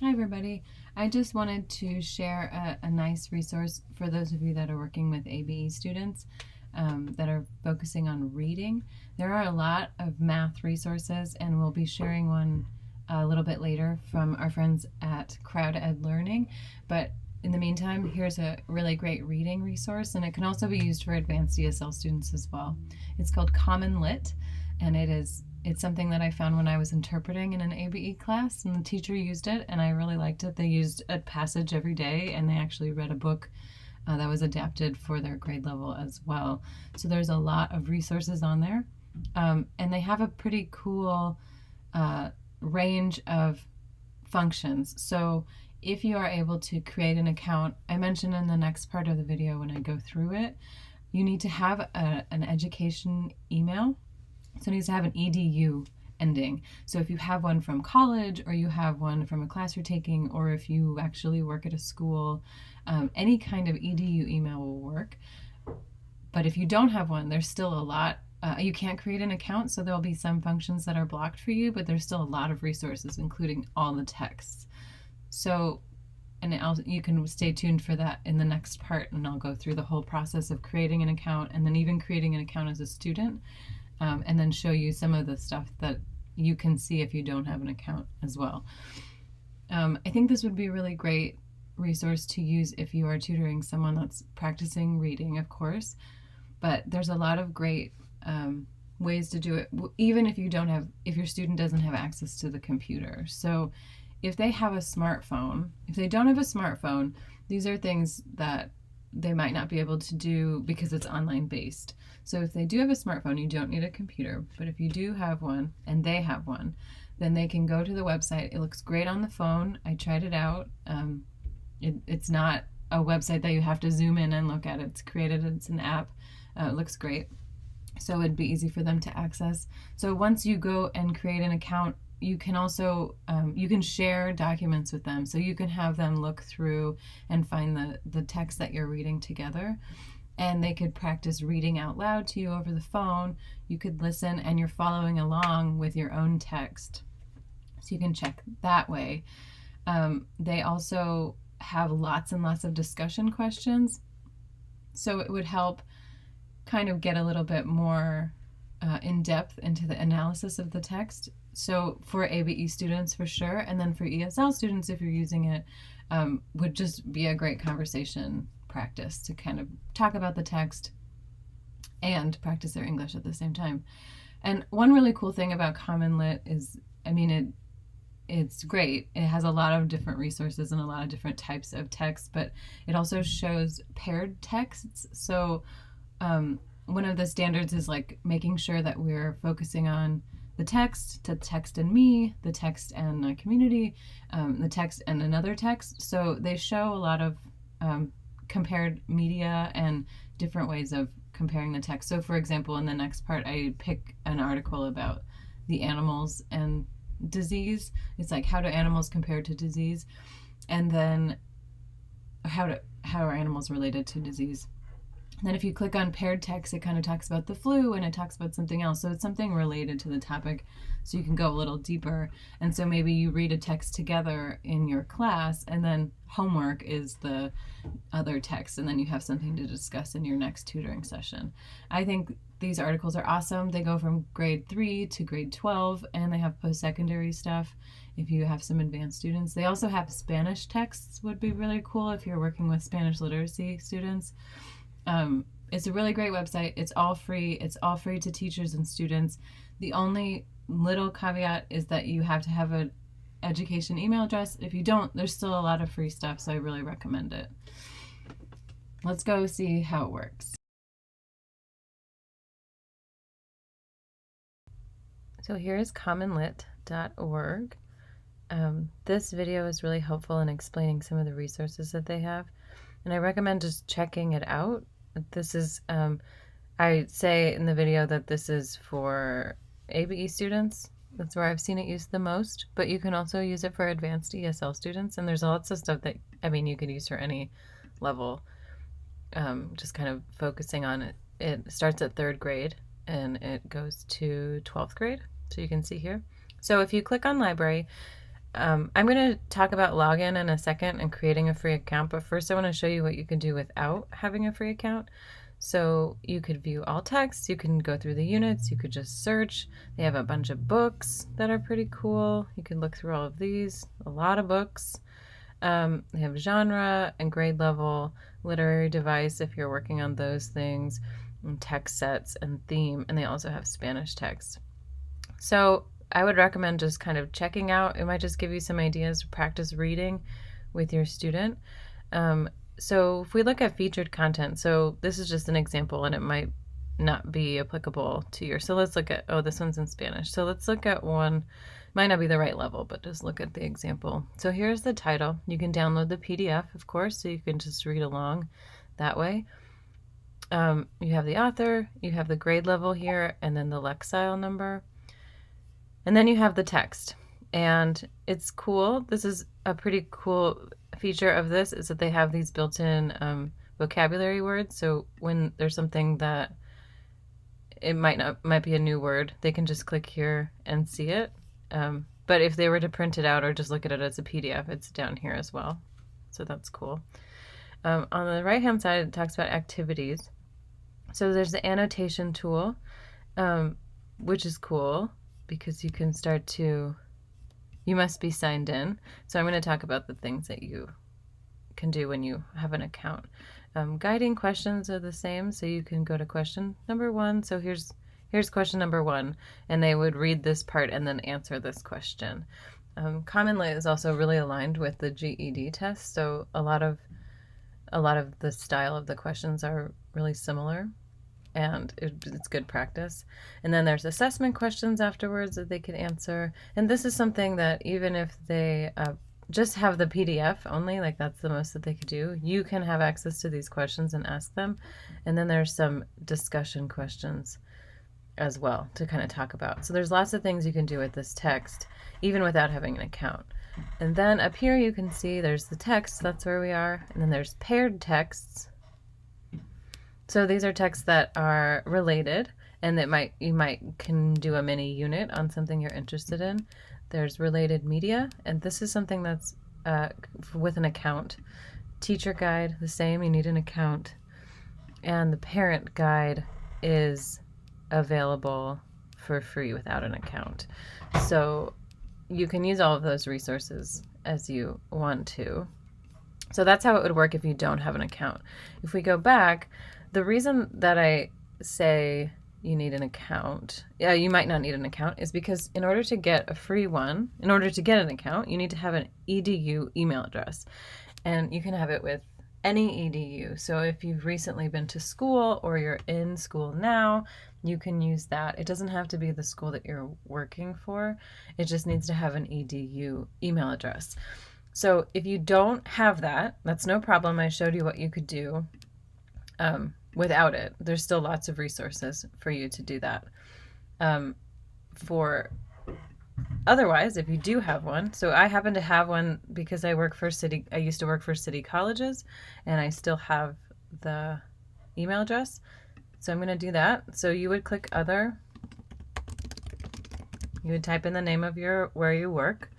Hi everybody. I just wanted to share a nice resource for those of you that are working with ABE students that are focusing on reading. There are a lot of math resources, and we'll be sharing one a little bit later from our friends at Crowd Ed Learning. But in the meantime, here's a really great reading resource, and it can also be used for advanced ESL students as well. It's called Common Lit, and it's something that I found when I was interpreting in an ABE class, and the teacher used it, and I really liked it. They used a passage every day, and they actually read a book that was adapted for their grade level as well. So there's a lot of resources on there, and they have a pretty cool range of functions. So if you are able to create an account, I mentioned in the next part of the video when I go through it, you need to have an education email. So it needs to have an edu ending. So if you have one from college, or you have one from a class you're taking, or if you actually work at a school, any kind of edu email will work. But if you don't have one, there's still a lot. You can't create an account, so there'll be some functions that are blocked for you, but there's still a lot of resources, including all the texts. So, and you can stay tuned for that in the next part, and I'll go through the whole process of creating an account, and then even creating an account as a student, and then show you some of the stuff that you can see if you don't have an account as well. I think this would be a really great resource to use if you are tutoring someone that's practicing reading, of course, but there's a lot of great ways to do it, even if your student doesn't have access to the computer. So if they have a smartphone, if they don't have a smartphone, these are things that they might not be able to do because it's online based. So if they do have a smartphone, you don't need a computer, but if you do have one and they have one, then they can go to the website. It looks great on the phone. I tried it out. It's not a website that you have to zoom in and look at. It's created, it's an app. It looks great. So it'd be easy for them to access. So once you go and create an account, you can also you can share documents with them, so you can have them look through and find the text that you're reading together, and they could practice reading out loud to you over the phone. You could listen, and you're following along with your own text, so you can check that way. They also have lots and lots of discussion questions, so it would help kind of get a little bit more in depth into the analysis of the text. So for ABE students, for sure, and then for ESL students, if you're using it, would just be a great conversation practice to kind of talk about the text and practice their English at the same time. And one really cool thing about Common Lit is, it's great. It has a lot of different resources and a lot of different types of text, but it also shows paired texts. So one of the standards is like making sure that we're focusing on the text, to text and me, the text and a community, the text and another text. So they show a lot of compared media and different ways of comparing the text. So for example, in the next part, I pick an article about the animals and disease. It's like, how do animals compare to disease? And then how are animals related to disease? Then if you click on paired text, it kind of talks about the flu, and it talks about something else. So it's something related to the topic, so you can go a little deeper. And so maybe you read a text together in your class, and then homework is the other text, and then you have something to discuss in your next tutoring session. I think these articles are awesome. They go from grade 3 to grade 12, and they have post-secondary stuff if you have some advanced students. They also have Spanish texts, would be really cool if you're working with Spanish literacy students. It's a really great website. It's all free. It's all free to teachers and students. The only little caveat is that you have to have an education email address. If you don't, there's still a lot of free stuff, so I really recommend it. Let's go see how it works. So here's commonlit.org. This video is really helpful in explaining some of the resources that they have, and I recommend just checking it out. This is, I say in the video that this is for ABE students. That's where I've seen it used the most, but you can also use it for advanced ESL students, and there's lots of stuff that, you could use for any level. Just kind of focusing on it. It starts at 3rd grade and it goes to 12th grade, so you can see here. So if you click on library, I'm going to talk about login in a second and creating a free account, but first I want to show you what you can do without having a free account. So you could view all text, you can go through the units, you could just search. They have a bunch of books that are pretty cool. You can look through all of these, a lot of books. They have genre and grade level, literary device if you're working on those things, and text sets and theme, and they also have Spanish text. So I would recommend just kind of checking out. It might just give you some ideas to practice reading with your student. So if we look at featured content, so this is just an example and it might not be applicable to your, so let's look at, oh, this one's in Spanish. So let's look at one, might not be the right level, but just look at the example. So here's the title. You can download the PDF, of course, so you can just read along that way. You have the author, you have the grade level here, and then the Lexile number. And then you have the text. And it's cool. This is a pretty cool feature of this, is that they have these built-in vocabulary words. So when there's something that it might be a new word, they can just click here and see it. But if they were to print it out or just look at it as a PDF, it's down here as well. So that's cool. On the right-hand side, it talks about activities. So there's the annotation tool, which is cool because you can start to, you must be signed in. So I'm going to talk about the things that you can do when you have an account. Guiding questions are the same, so you can go to question number 1. So here's question number 1, and they would read this part and then answer this question. Commonly is also really aligned with the GED test, so a lot of the style of the questions are really similar, and it's good practice. And then there's assessment questions afterwards that they could answer. And this is something that even if they just have the PDF only, like that's the most that they could do, you can have access to these questions and ask them. And then there's some discussion questions as well to kind of talk about. So there's lots of things you can do with this text, even without having an account. And then up here you can see there's the text, that's where we are. And then there's paired texts. So these are texts that are related, and that you can do a mini unit on something you're interested in. There's related media, and this is something that's with an account. Teacher guide, the same, you need an account. And the parent guide is available for free without an account. So you can use all of those resources as you want to. So that's how it would work if you don't have an account. If we go back, the reason that I say you need an account, you might not need an account, is because in order to get a free one, in order to get an account, you need to have an EDU email address. And you can have it with any EDU. So if you've recently been to school or you're in school now, you can use that. It doesn't have to be the school that you're working for. It just needs to have an EDU email address. So if you don't have that, that's no problem. I showed you what you could do without it. There's still lots of resources for you to do that. Otherwise, if you do have one, so I happen to have one because I used to work for city colleges, and I still have the email address. So I'm going to do that. So you would click other. You would type in the name of where you work.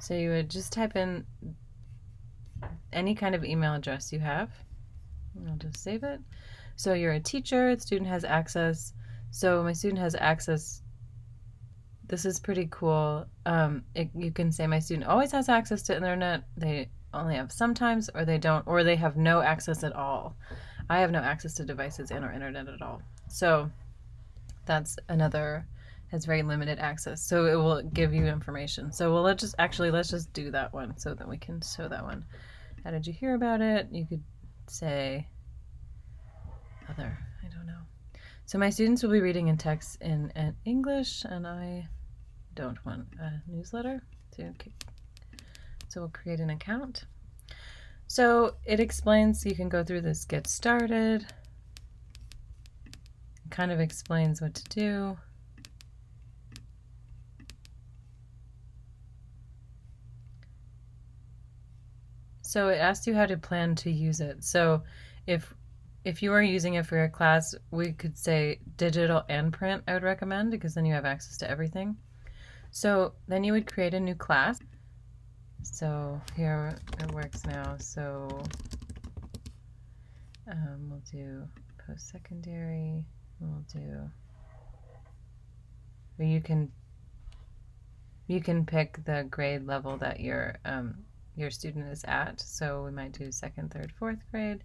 So you would just type in any kind of email address you have. I'll just save it. So you're a teacher, the student has access. So my student has access. This is pretty cool. You can say my student always has access to internet. They only have sometimes, or they don't, or they have no access at all. I have no access to devices and or internet at all. So that's another, has very limited access. So it will give you information. So let's just do that one so that we can show that one. How did you hear about it? You could say other, I don't know. So my students will be reading in text in English, and I don't want a newsletter. So we'll create an account. So it explains, you can go through this get started. It kind of explains what to do. So it asks you how to plan to use it. So if you are using it for your class, we could say digital and print, I would recommend, because then you have access to everything. So then you would create a new class. So here it works now. So we'll do post-secondary. We'll do, you can pick the grade level that your student is at. So we might do second, third, fourth grade.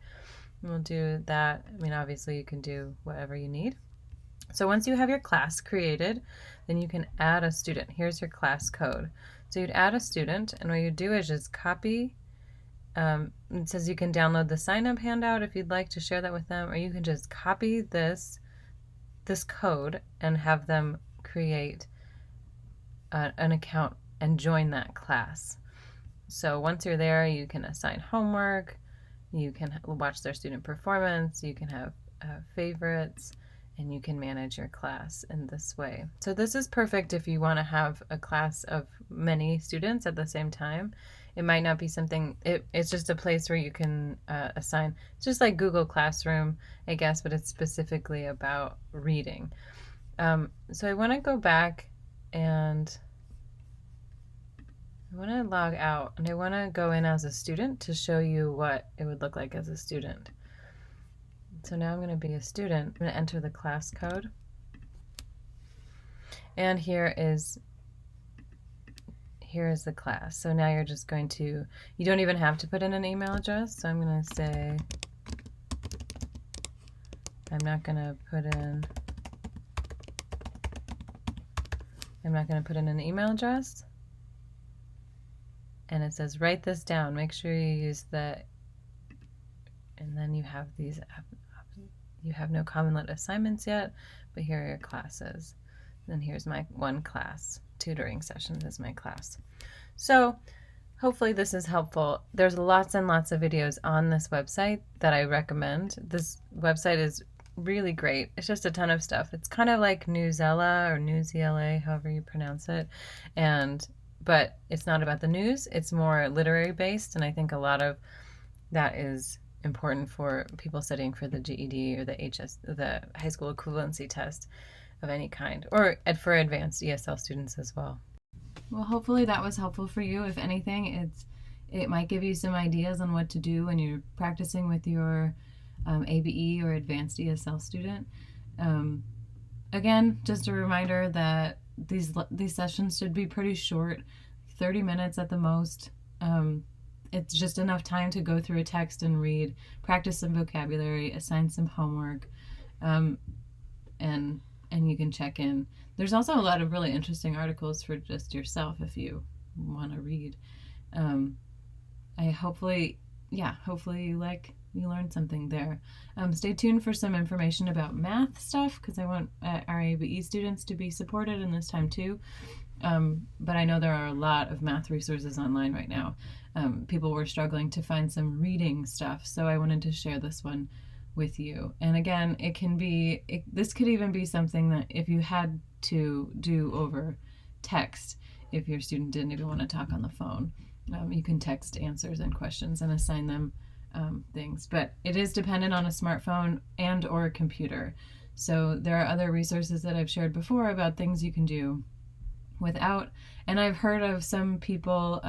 We'll do that. I mean, obviously you can do whatever you need. So once you have your class created, then you can add a student. Here's your class code. So you'd add a student, and what you do is just copy. It says you can download the sign-up handout if you'd like to share that with them, or you can just copy this code and have them create an account and join that class. So once you're there, you can assign homework, you can watch their student performance, you can have favorites, and you can manage your class in this way. So this is perfect if you want to have a class of many students at the same time. It might not be something, it's just a place where you can assign. It's just like Google Classroom, I guess, but it's specifically about reading. So I want to go back and I want to log out, and I want to go in as a student to show you what it would look like as a student. So now I'm going to be a student. I'm going to enter the class code. And here is the class. So now you're just going to, you don't even have to put in an email address. So I'm going to say, I'm not going to put in an email address. And it says, write this down. Make sure you use the, and then you have these, you have no common lit assignments yet, but here are your classes. Then here's my one class. Tutoring sessions is my class. So hopefully this is helpful. There's lots and lots of videos on this website that I recommend. This website is really great. It's just a ton of stuff. It's kind of like Newsela or Newsela, however you pronounce it. But it's not about the news. It's more literary based, and I think a lot of that is important for people studying for the GED or the high school equivalency test of any kind, or for advanced ESL students as well. Well, hopefully that was helpful for you. If anything, it might give you some ideas on what to do when you're practicing with your ABE or advanced ESL student. Again, just a reminder that these sessions should be pretty short, 30 minutes at the most. It's just enough time to go through a text and read, practice some vocabulary, assign some homework, and you can check in. There's also a lot of really interesting articles for just yourself if you want to read. Hopefully you learned something there. Stay tuned for some information about math stuff, because I want our ABE students to be supported in this time too. But I know there are a lot of math resources online right now. People were struggling to find some reading stuff, so I wanted to share this one with you. And again, this could even be something that if you had to do over text, if your student didn't even want to talk on the phone, you can text answers and questions and assign them things. But it is dependent on a smartphone and or a computer. So there are other resources that I've shared before about things you can do without. And I've heard of some people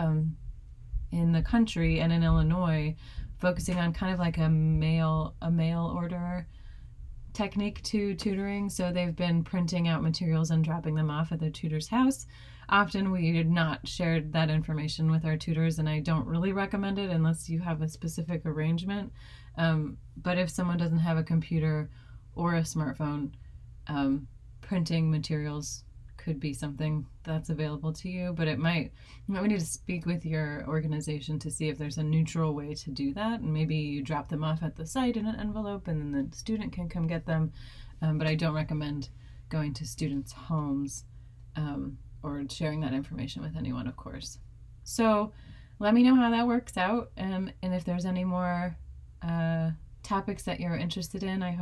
in the country and in Illinois focusing on kind of like a mail order technique to tutoring. So they've been printing out materials and dropping them off at their tutor's house. Often we did not share that information with our tutors, and I don't really recommend it unless you have a specific arrangement. But if someone doesn't have a computer or a smartphone, printing materials could be something that's available to you, but we need to speak with your organization to see if there's a neutral way to do that, and maybe you drop them off at the site in an envelope and then the student can come get them. But I don't recommend going to students' homes or sharing that information with anyone, of course. So let me know how that works out, and if there's any more topics that you're interested in. I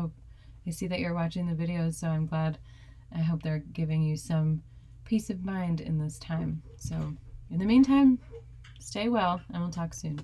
see that you're watching the videos, so I'm glad. I hope they're giving you some peace of mind in this time. So in the meantime, stay well, and we'll talk soon.